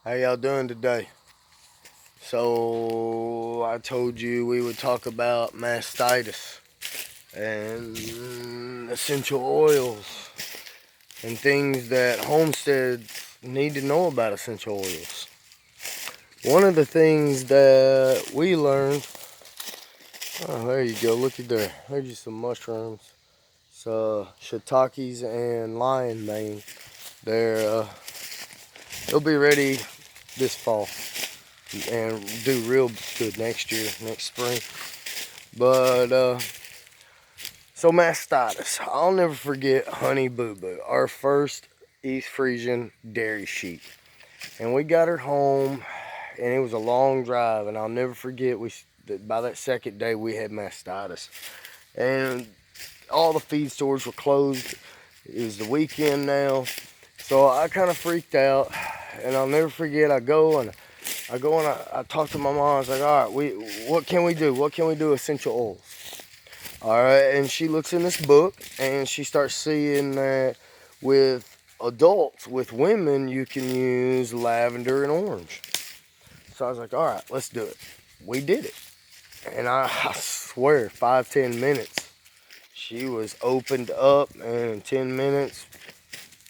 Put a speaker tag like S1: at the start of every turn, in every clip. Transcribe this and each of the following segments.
S1: How y'all doing today? So I told you we would talk about mastitis and essential oils and things that homesteads need to know about essential oils. One of the things that we learned, oh, there you go, looky there. There's just some mushrooms. It's shiitakes and lion mane. They'll be ready this fall and do real good next year, next spring. But so mastitis, I'll never forget Honey Boo Boo, our first East Frisian dairy sheep, and we got her home, and it was a long drive, and I'll never forget by that second day we had mastitis, and all the feed stores were closed. It was the weekend now, so I kind of freaked out, and I'll never forget. I talked to my mom. I was like, all right, what can we do? What can we do? Essential oils. All right, and she looks in this book and she starts seeing that with adults, with women, you can use lavender and orange. So I was like, all right, let's do it. We did it. And I swear, 5-10 minutes, she was opened up, and in 10 minutes,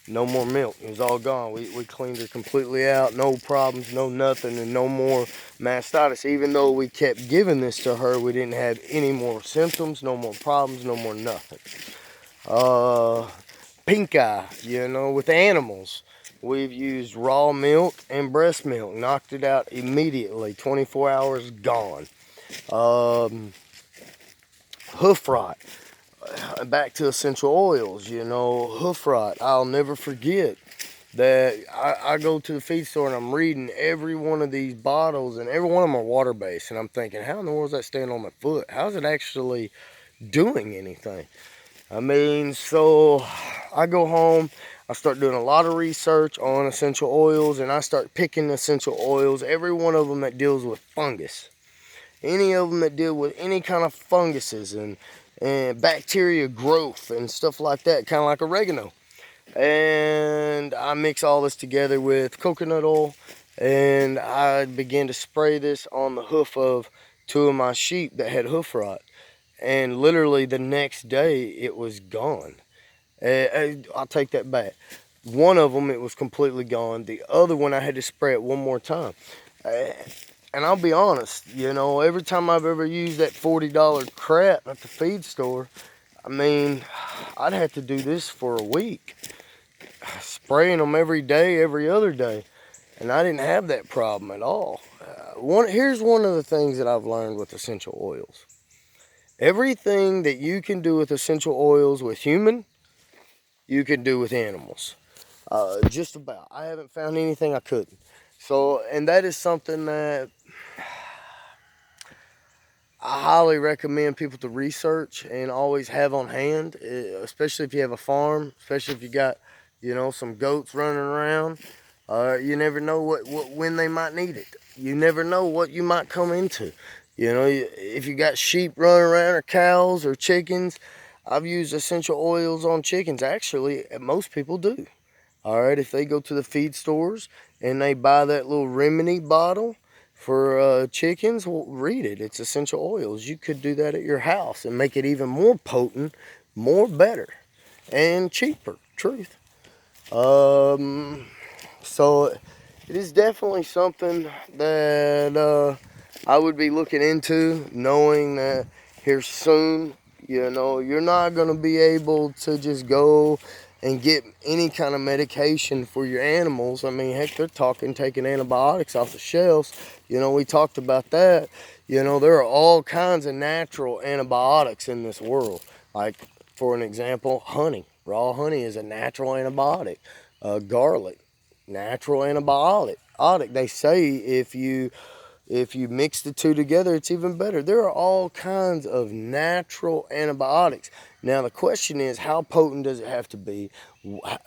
S1: no more milk. It was all gone. We cleaned her completely out. No problems, no nothing, and no more mastitis. Even though we kept giving this to her, we didn't have any more symptoms, no more problems, no more nothing. Pink eye, with animals. We've used raw milk and breast milk. Knocked it out immediately. 24 hours gone. Hoof rot. Back to essential oils, hoof rot. I'll never forget that I go to the feed store and I'm reading every one of these bottles, and every one of them are water based, and I'm thinking, how in the world is that staying on my foot? How's it actually doing anything? So I go home, I start doing a lot of research on essential oils, and I start picking essential oils, every one of them that deals with fungus, any of them that deal with any kind of funguses and bacteria growth and stuff like that, kind of like oregano. And I mix all this together with coconut oil, and I began to spray this on the hoof of two of my sheep that had hoof rot. And literally the next day, it was gone. I'll take that back. One of them, it was completely gone. The other one, I had to spray it one more time. And I'll be honest, every time I've ever used that $40 crap at the feed store, I'd have to do this for a week, spraying them every day, every other day, and I didn't have that problem at all. Here's one of the things that I've learned with essential oils. Everything that you can do with essential oils with human, you can do with animals. Just about. I haven't found anything I couldn't. So, and that is something that I highly recommend people to research and always have on hand, especially if you have a farm, especially if you got, some goats running around. You never know when they might need it. You never know what you might come into. If you got sheep running around or cows or chickens, I've used essential oils on chickens. Actually, most people do. All right, if they go to the feed stores and they buy that little remedy bottle for chickens, well, read it. It's essential oils. You could do that at your house and make it even more potent, more better, and cheaper. Truth. So it is definitely something that I would be looking into, knowing that here soon, you're not going to be able to just go and get any kind of medication for your animals. Heck, they're talking taking antibiotics off the shelves. We talked about that. There are all kinds of natural antibiotics in this world. Like, for an example, honey. Raw honey is a natural antibiotic. Garlic, natural antibiotic. They say if you mix the two together, it's even better. There are all kinds of natural antibiotics. Now, the question is, how potent does it have to be? What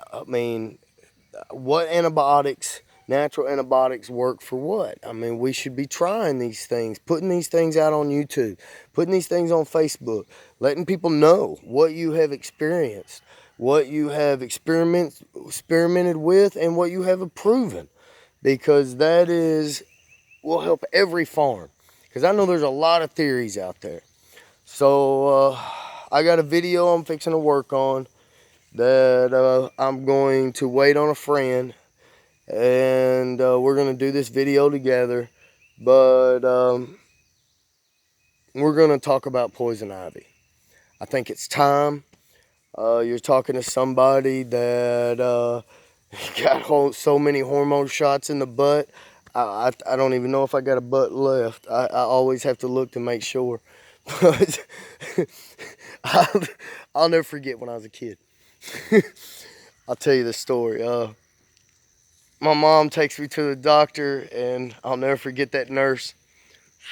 S1: antibiotics, natural antibiotics, work for what? We should be trying these things, putting these things out on YouTube, putting these things on Facebook, letting people know what you have experienced, what you have experimented with, and what you have proven. because will help every farm. Because I know there's a lot of theories out there. So I got a video I'm fixing to work on that I'm going to wait on a friend, and we're going to do this video together. But we're going to talk about poison ivy. I think it's time. You're talking to somebody that got so many hormone shots in the butt. I don't even know if I got a butt left. I always have to look to make sure. But I'll never forget when I was a kid. I'll tell you this story. My mom takes me to the doctor, and I'll never forget that nurse.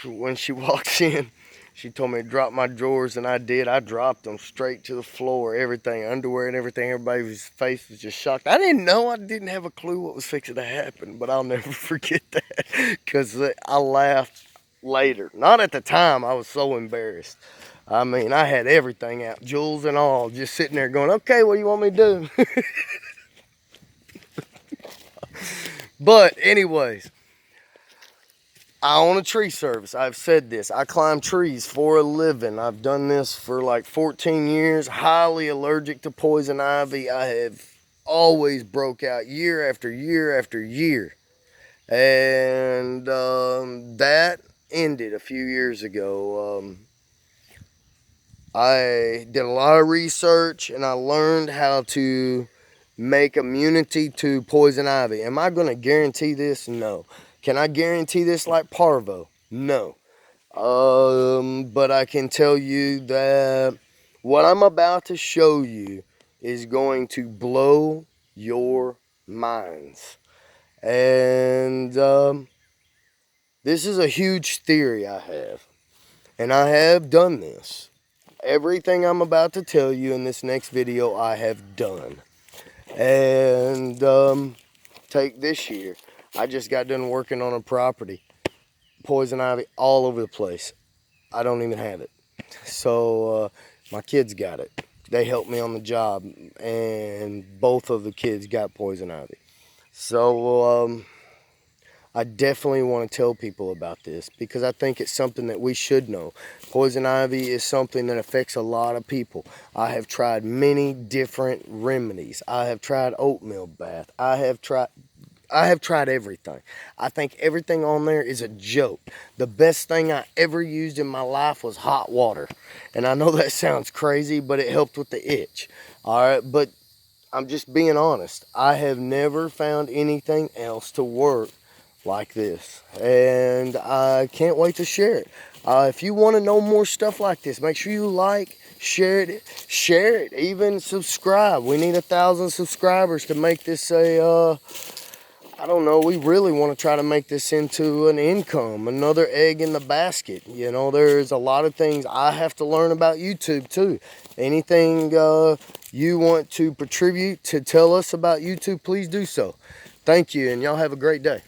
S1: When she walks in, she told me to drop my drawers, and I did. I dropped them straight to the floor, everything, underwear and everything. Everybody's face was just shocked. I didn't know. I didn't have a clue what was fixing to happen, but I'll never forget that because I laughed later. Not at the time. I was so embarrassed. I mean, I had everything out, jewels and all, just sitting there going, okay, what do you want me to do? But anyways, I own a tree service. I've said this. I climb trees for a living. I've done this for like 14 years. Highly allergic to poison ivy. I have always broke out year after year after year. And that ended a few years ago. I did a lot of research, and I learned how to make immunity to poison ivy. Am I going to guarantee this? No. Can I guarantee this like parvo? No. But I can tell you that what I'm about to show you is going to blow your minds. And this is a huge theory I have. And I have done this. Everything I'm about to tell you in this next video, I have done. And take this year. I just got done working on a property. Poison ivy all over the place. I don't even have it. So my kids got it. They helped me on the job, and both of the kids got poison ivy. So I definitely want to tell people about this because I think it's something that we should know. Poison ivy is something that affects a lot of people. I have tried many different remedies. I have tried oatmeal bath. I have tried everything. I think everything on there is a joke. The best thing I ever used in my life was hot water. And I know that sounds crazy, but it helped with the itch. All right, but I'm just being honest. I have never found anything else to work like this, and I can't wait to share it. If you want to know more stuff like this, make sure you like, share it, even subscribe. We need 1,000 subscribers to make this I don't know, we really want to try to make this into an income, another egg in the basket. You know, there's a lot of things I have to learn about YouTube too. Anything you want to contribute to tell us about YouTube, please do so. Thank you, and y'all have a great day.